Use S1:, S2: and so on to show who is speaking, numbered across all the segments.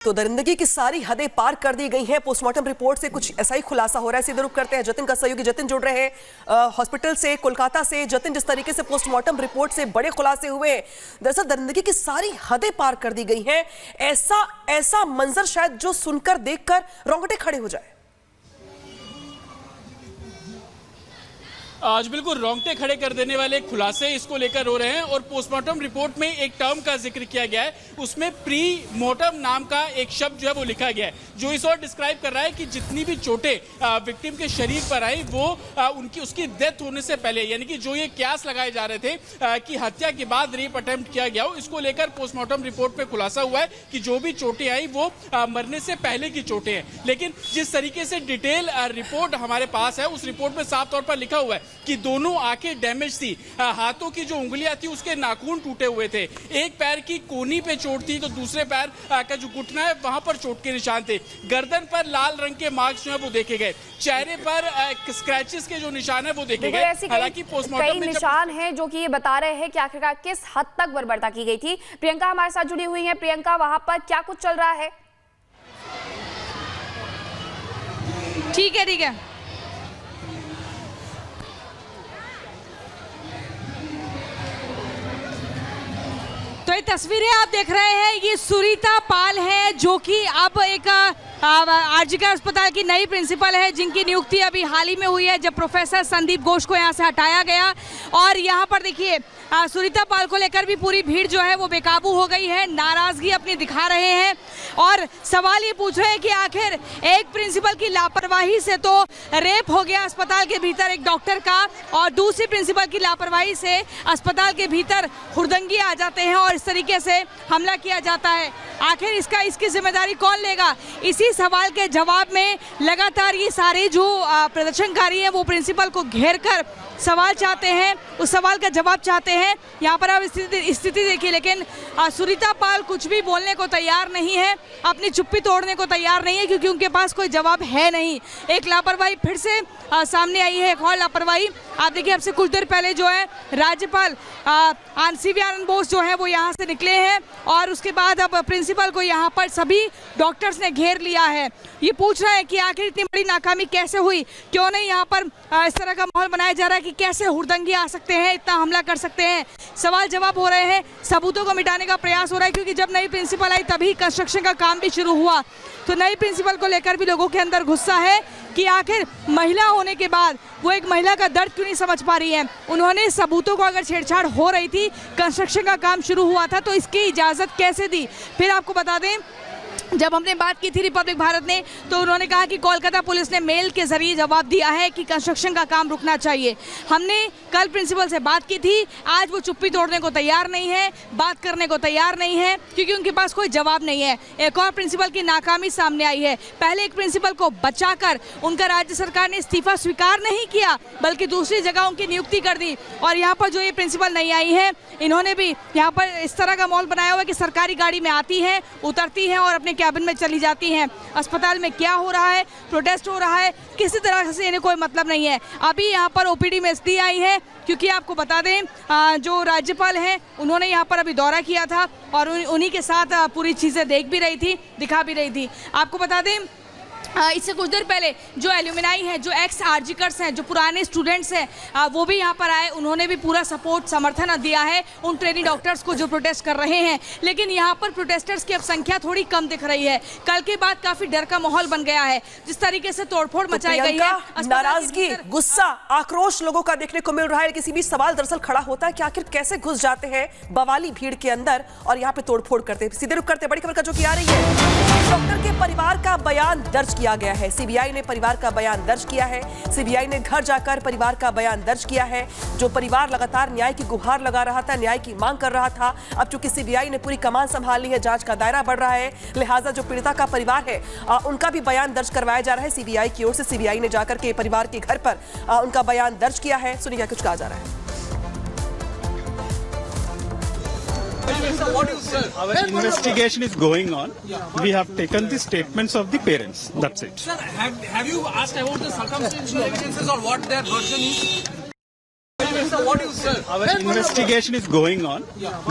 S1: तो दरिंदगी की सारी हदें पार कर दी गई हैं। पोस्टमार्टम रिपोर्ट से कुछ ऐसा ही खुलासा हो रहा है। सीधे रुख करते हैं जतिन का सहयोगी जतिन जुड़ रहे हैं हॉस्पिटल से, कोलकाता से। जतिन, जिस तरीके से पोस्टमार्टम रिपोर्ट से बड़े खुलासे हुए, दरअसल दरिंदगी की सारी हदें पार कर दी गई हैं। ऐसा मंजर शायद जो सुनकर देखकर रोंगटे खड़े हो जाए।
S2: आज बिल्कुल रोंगटे खड़े कर देने वाले खुलासे इसको लेकर हो रहे हैं। और पोस्टमार्टम रिपोर्ट में एक टर्म का जिक्र किया गया है, उसमें प्री मोर्टम नाम का एक शब्द जो है वो लिखा गया है, जो इस और डिस्क्राइब कर रहा है कि जितनी भी चोटें विक्टिम के शरीर पर आई वो उसकी डेथ होने से पहले, यानी कि जो ये क्यास लगाए जा रहे थे कि हत्या के बाद रेप अटेम्प्ट किया गया हो, इसको लेकर पोस्टमार्टम रिपोर्ट में खुलासा हुआ है कि जो भी चोटें आई वो मरने से पहले की चोटें हैं। लेकिन जिस तरीके से डिटेल रिपोर्ट हमारे पास है, उस रिपोर्ट में साफ तौर पर लिखा हुआ है कि दोनों आंखें डैमेज थी, हाथों की जो उंगलियां थी उसके नाखून टूटे हुए थे, एक पैर की कोहनी पे चोट थी, तो दूसरे पैर का जो घुटना है वहां पर चोट के निशान थे, गर्दन पर लाल रंग के मार्क्स जो है वो देखे गए, चेहरे पर स्क्रैचेस के जो निशान है वो देखे गए। हालांकि पोस्टमार्टम में
S3: निशान है जो कि ये बता रहे हैं कि आखिरकार किस हद तक बर्बरता की गई थी। प्रियंका हमारे साथ जुड़ी हुई है। प्रियंका, वहां पर क्या कुछ चल रहा है?
S4: ठीक है। तो ये तस्वीरें आप देख रहे हैं, ये सुरीता पाल है जो कि अब एक आरजीकर अस्पताल की नई प्रिंसिपल है, जिनकी नियुक्ति अभी हाल ही में हुई है जब प्रोफेसर संदीप घोष को यहाँ से हटाया गया। और यहाँ पर देखिए सुरीता पाल को लेकर भी पूरी भीड़ जो है वो बेकाबू हो गई है, नाराजगी अपनी दिखा रहे हैं और सवाल ये पूछ रहे हैं कि आखिर एक प्रिंसिपल की लापरवाही से तो रेप हो गया अस्पताल के भीतर एक डॉक्टर का, और दूसरी प्रिंसिपल की लापरवाही से अस्पताल के भीतर हुड़दंगी आ जाते हैं और इस तरीके से हमला किया जाता है। आखिर इसकी जिम्मेदारी कौन लेगा? इसी सवाल के जवाब में लगातार ये सारे जो प्रदर्शनकारी हैं वो प्रिंसिपल को घेर कर सवाल चाहते हैं, उस सवाल का जवाब चाहते हैं। यहाँ पर आप स्थिति देखिए, लेकिन सुरीता पाल कुछ भी बोलने को तैयार नहीं है, अपनी चुप्पी तोड़ने को तैयार नहीं है, क्योंकि उनके पास कोई जवाब है नहीं। एक लापरवाही फिर से सामने आई है, एक और लापरवाही। आप देखिए, अब से कुछ देर पहले जो है राज्यपाल सीवी आनंद बोस जो है वो यहाँ से निकले हैं और उसके बाद अब प्रिंसिपल को यहाँ पर सभी डॉक्टर्स ने घेर लिया है। ये पूछ रहे हैं कि आखिर इतनी बड़ी नाकामी कैसे हुई, क्यों नहीं यहाँ पर इस तरह का माहौल बनाया जा रहा है कि कैसे हुड़दंगी आ सकते हैं, इतना हमला कर सकते हैं। सवाल जवाब हो रहे हैं, सबूतों को मिटाने का प्रयास हो रहा है, क्योंकि जब नई प्रिंसिपल आई तभी कंस्ट्रक्शन का काम भी शुरू हुआ। तो नई प्रिंसिपल को लेकर भी लोगों के अंदर गुस्सा है कि आखिर महिला होने के बाद वो एक महिला का दर्द क्यों नहीं समझ पा रही है। उन्होंने सबूतों को, अगर छेड़छाड़ हो रही थी, कंस्ट्रक्शन का काम शुरू हुआ था, तो इसकी इजाज़त कैसे दी? फिर आपको बता दें, जब हमने बात की थी रिपब्लिक भारत ने, तो उन्होंने कहा कि कोलकाता पुलिस ने मेल के जरिए जवाब दिया है कि कंस्ट्रक्शन का काम रुकना चाहिए। हमने कल प्रिंसिपल से बात की थी, आज वो चुप्पी तोड़ने को तैयार नहीं है, बात करने को तैयार नहीं है, क्योंकि उनके पास कोई जवाब नहीं है। एक और प्रिंसिपल की नाकामी सामने आई है। पहले एक प्रिंसिपल को बचाकर उनका राज्य सरकार ने इस्तीफा स्वीकार नहीं किया, बल्कि दूसरी जगह उनकी नियुक्ति कर दी। और यहाँ पर जो ये प्रिंसिपल नहीं आई है, इन्होंने भी यहाँ पर इस तरह का माहौल बनाया हुआ है कि सरकारी गाड़ी में आती है, उतरती है और अपने कैबिन में चली जाती हैं। अस्पताल में क्या हो रहा है, प्रोटेस्ट हो रहा है, किसी तरह से इन्हें कोई मतलब नहीं है। अभी यहाँ पर ओपीडी में स्थिति आई है, क्योंकि आपको बता दें जो राज्यपाल हैं उन्होंने यहाँ पर अभी दौरा किया था और उन्हीं के साथ पूरी चीज़ें देख भी रही थी, दिखा भी रही थी। आपको बता दें इससे कुछ देर पहले जो एल्यूमिनाई हैं, जो एक्स आरजीकर्स हैं, जो पुराने स्टूडेंट्स हैं, वो भी यहाँ पर आए। उन्होंने भी पूरा सपोर्ट, समर्थन दिया है उन ट्रेनी डॉक्टर्स को जो प्रोटेस्ट कर रहे हैं। लेकिन यहाँ पर प्रोटेस्टर्स की अब संख्या थोड़ी कम दिख रही है। कल के बाद काफी डर का माहौल बन गया है, जिस तरीके से तोड़फोड़ मचाई गई है।
S1: नाराजगी, गुस्सा, आक्रोश लोगों का देखने को मिल रहा है। किसी भी सवाल दरअसल खड़ा होता है कि आखिर कैसे घुस जाते हैं बवाली भीड़ के अंदर और यहाँ पे तोड़फोड़ करते हैं। सीधे रुख करते बड़ी खबर का जो की आ रही है, डॉक्टर के परिवार का बयान दर्ज किया गया है। सीबीआई ने परिवार का बयान दर्ज किया है। सीबीआई ने घर जाकर परिवार का बयान दर्ज किया है। जो परिवार लगातार न्याय की गुहार लगा रहा था, न्याय की मांग कर रहा था, अब चूंकि सीबीआई ने पूरी कमान संभाल ली है, जांच का दायरा बढ़ रहा है, लिहाजा जो पीड़िता का परिवार है उनका भी बयान दर्ज करवाया जा रहा है सीबीआई की ओर से। सीबीआई ने जाकर के परिवार के घर पर उनका बयान दर्ज किया है। सुनिए क्या कुछ कहा जा रहा है।
S5: Our investigation is going on. We have taken the statements of the parents. That's it.
S6: Sir, have you asked about the circumstantial evidences or what their version is?
S5: Our investigation is going on.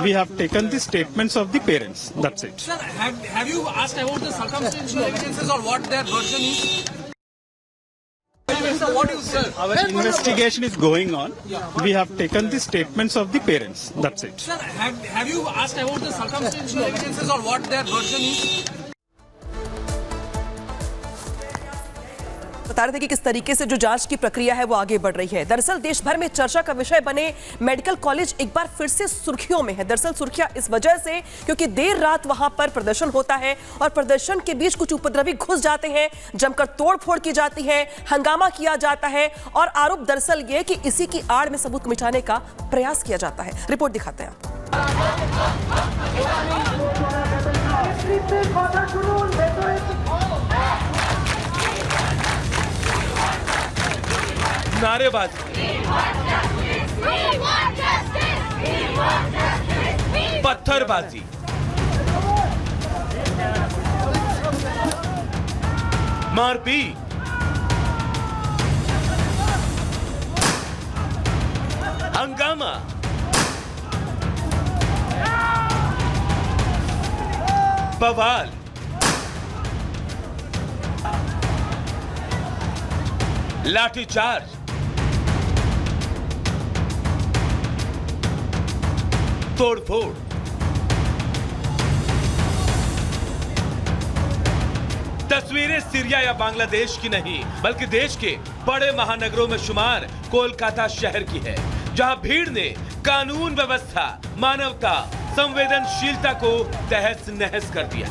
S5: We have taken the statements of the parents. That's it.
S6: Sir, have you asked about the circumstantial evidences or what their version is? Sir, what is sir?
S5: Our investigation is going on. We have taken the statements of the parents. That's it.
S6: Sir, have you asked about the circumstantial evidences or what their version is?
S1: बता रहे थे कि किस तरीके से जो जांच की प्रक्रिया है वो आगे बढ़ रही है। दरअसल देश भर में चर्चा का विषय बने मेडिकल कॉलेज एक बार फिर से सुर्खियों में है। दरअसल सुर्खियां इस वजह से क्योंकि देर रात वहां पर प्रदर्शन होता है और प्रदर्शन के बीच कुछ उपद्रवी घुस जाते हैं, जमकर तोड़फोड़ की जाती है, हंगामा किया जाता है और आरोप दरअसल ये कि इसी की आड़ में सबूत मिटाने का प्रयास किया जाता है। रिपोर्ट दिखाते हैं।
S7: नारेबाजी, पत्थरबाजी, मारपीट, हंगामा, बवाल, लाठीचार्ज, तोड़फोड़, तस्वीरें सीरिया या बांग्लादेश की नहीं बल्कि देश के बड़े महानगरों में शुमार कोलकाता शहर की है, जहां भीड़ ने कानून व्यवस्था, मानवता, संवेदनशीलता को तहस नहस कर दिया।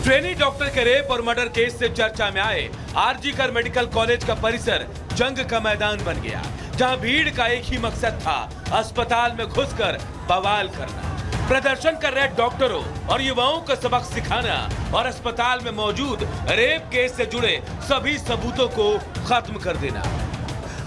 S7: ट्रेनी डॉक्टर के रेप और मर्डर केस से चर्चा में आए आरजी कर मेडिकल कॉलेज का परिसर जंग का मैदान बन गया, जहां भीड़ का एक ही मकसद था, अस्पताल में घुसकर बवाल करना, प्रदर्शन कर रहे डॉक्टरों और युवाओं को सबक सिखाना और अस्पताल में मौजूद रेप केस से जुड़े सभी सबूतों को खत्म कर देना।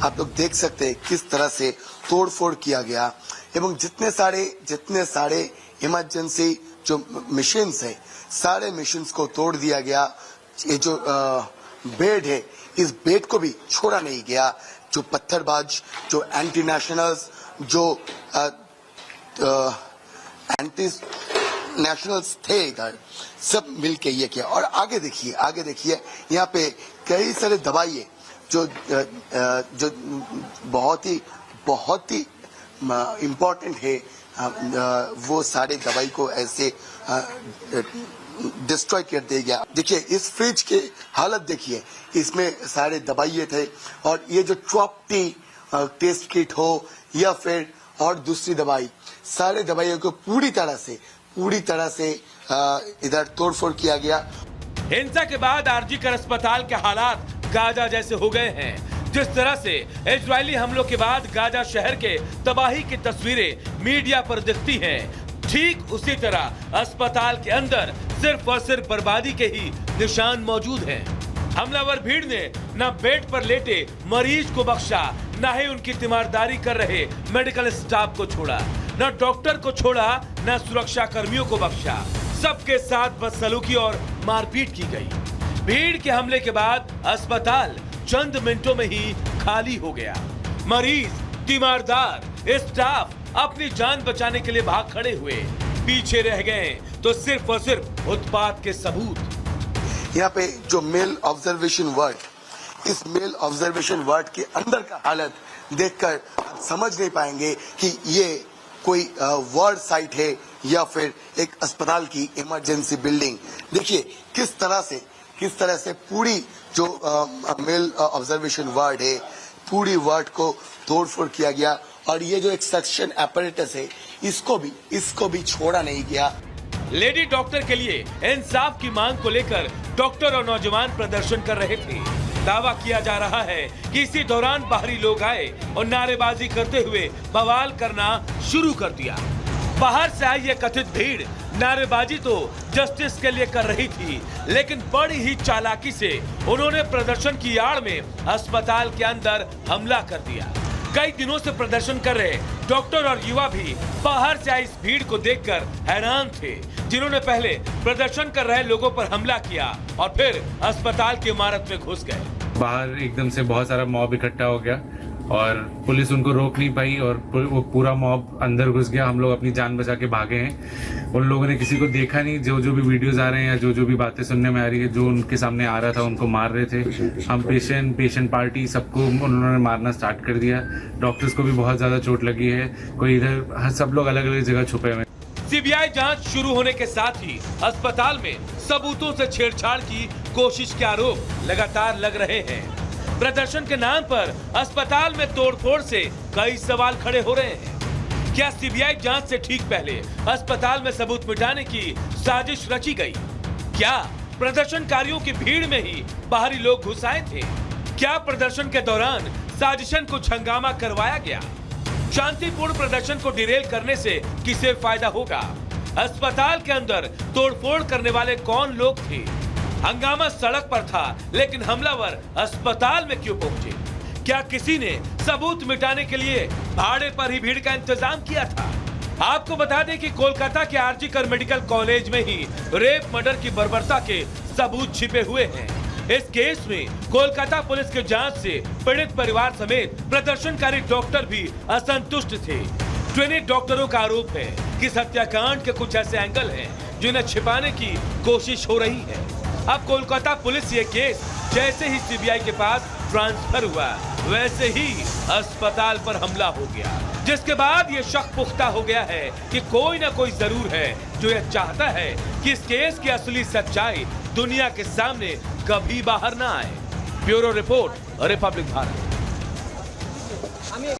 S8: आप लोग देख सकते हैं किस तरह से तोड़फोड़ किया गया एवं जितने सारे इमरजेंसी जो मशीन्स है, सारे मशीन्स को तोड़ दिया गया। ये जो बेड है, इस बेड को भी छोड़ा नहीं गया। जो पत्थरबाज, जो एंटी नेशनल्स, जो एंटी नेशनल्स थे इधर, सब मिलके ये किया। और आगे देखिए यहाँ पे कई सारे दवाई है जो बहुत ही इम्पोर्टेंट है। वो सारे दवाई को ऐसे डिस्ट्रॉय कर दिया गया। देखिए इस फ्रिज की हालत देखिए, इसमें सारे दवाइयाँ थे और ये जो ट्रॉप्टी टेस्ट किट हो या फिर और दूसरी दवाई, सारे दवाइयों को पूरी तरह से इधर तोड़फोड़ किया गया।
S7: हिंसा के बाद आरजी कर अस्पताल के हालात गाजा जैसे हो गए हैं। जिस तरह से इजरायली हमलों के बाद गाजा शहर के तबाही की तस्वीरें मीडिया पर दिखती हैं, ठीक उसी तरह अस्पताल के अंदर सिर्फ और सिर्फ बर्बादी के ही निशान मौजूद हैं। हमलावर भीड़ ने न बेड पर लेटे मरीज को बख्शा, न ही उनकी तीमारदारी कर रहे मेडिकल स्टाफ को छोड़ा, न डॉक्टर को छोड़ा, न सुरक्षा कर्मियों को बख्शा। सबके साथ बदसलूकी और मारपीट की गई। भीड़ के हमले के बाद अस्पताल चंद मिनटों में ही खाली हो गया। मरीज, तीमारदार, स्टाफ अपनी जान बचाने के लिए भाग खड़े हुए, पीछे रह गए तो सिर्फ और सिर्फ उत्पात के सबूत।
S8: यहाँ पे जो मेल ऑब्जर्वेशन वार्ड, इस मेल ऑब्जर्वेशन वार्ड के अंदर का हालत देखकर समझ नहीं पाएंगे कि ये कोई वार्ड साइट है या फिर एक अस्पताल की इमरजेंसी बिल्डिंग। देखिए किस तरह से पूरी जो मेल ऑब्जर्वेशन वार्ड है, पूरी वार्ड को तोड़फोड़ किया गया और ये जो एक सक्शन apparatus है, इसको भी छोड़ा नहीं गया।
S7: लेडी डॉक्टर के लिए इंसाफ की मांग को लेकर डॉक्टर और नौजवान प्रदर्शन कर रहे थे। दावा किया जा रहा है कि इसी दौरान बाहरी लोग आए और नारेबाजी करते हुए बवाल करना शुरू कर दिया। बाहर से आई ये कथित भीड़ नारेबाजी तो जस्टिस के लिए कर रही थी, लेकिन बड़ी ही चालाकी से उन्होंने प्रदर्शन की आड़ में अस्पताल के अंदर हमला कर दिया। कई दिनों से प्रदर्शन कर रहे डॉक्टर और युवा भी बाहर से आई इस भीड़ को देखकर हैरान थे, जिन्होंने पहले प्रदर्शन कर रहे लोगों पर हमला किया और फिर अस्पताल की इमारत में घुस गए।
S9: बाहर एकदम से बहुत सारा मॉब इकट्ठा हो गया और पुलिस उनको रोक नहीं पाई और वो पूरा मॉब अंदर घुस गया। हम लोग अपनी जान बचा के भागे हैं। उन लोगों ने किसी को देखा नहीं। जो भी वीडियोस आ रहे हैं या जो भी बातें सुनने में आ रही है, जो उनके सामने आ रहा था उनको मार रहे थे। हम पेशेंट पार्टी सबको उन्होंने मारना स्टार्ट कर दिया। डॉक्टर्स को भी बहुत ज़्यादा चोट लगी है। कोई इधर, सब लोग अलग अलग जगह छुपे हुए हैं।
S7: सीबीआई जांच शुरू होने के साथ ही अस्पताल में सबूतों से छेड़छाड़ की कोशिश के आरोप लगातार लग रहे हैं। प्रदर्शन के नाम पर अस्पताल में तोड़फोड़ से कई सवाल खड़े हो रहे हैं। क्या सीबीआई जांच से ठीक पहले अस्पताल में सबूत मिटाने की साजिश रची गई? क्या प्रदर्शनकारियों की भीड़ में ही बाहरी लोग घुस आए थे? क्या प्रदर्शन के दौरान साजिशन कुछ हंगामा करवाया गया? शांतिपूर्ण प्रदर्शन को डिरेल करने से किसे फायदा होगा? अस्पताल के अंदर तोड़फोड़ करने वाले कौन लोग थे? हंगामा सड़क पर था, लेकिन हमलावर अस्पताल में क्यों पहुंचे? क्या किसी ने सबूत मिटाने के लिए भाड़े पर ही भीड़ का इंतजाम किया था? आपको बता दें कि कोलकाता के आरजी कर मेडिकल कॉलेज में ही रेप मर्डर की बर्बरता के सबूत छिपे हुए हैं। इस केस में कोलकाता पुलिस के जांच से पीड़ित परिवार समेत प्रदर्शनकारी डॉक्टर भी असंतुष्ट थे। ट्रेनिंग डॉक्टरों का आरोप है कि इस हत्याकांड के कुछ ऐसे एंगल हैं जिन्हें छिपाने की कोशिश हो रही है। अब कोलकाता पुलिस ये केस जैसे ही सीबीआई के पास ट्रांसफर हुआ, वैसे ही अस्पताल पर हमला हो गया, जिसके बाद ये शक पुख्ता हो गया है कि कोई ना कोई जरूर है जो ये चाहता है कि इस केस की असली सच्चाई दुनिया के सामने कभी बाहर ना आए। Bureau report, Republic Bharat.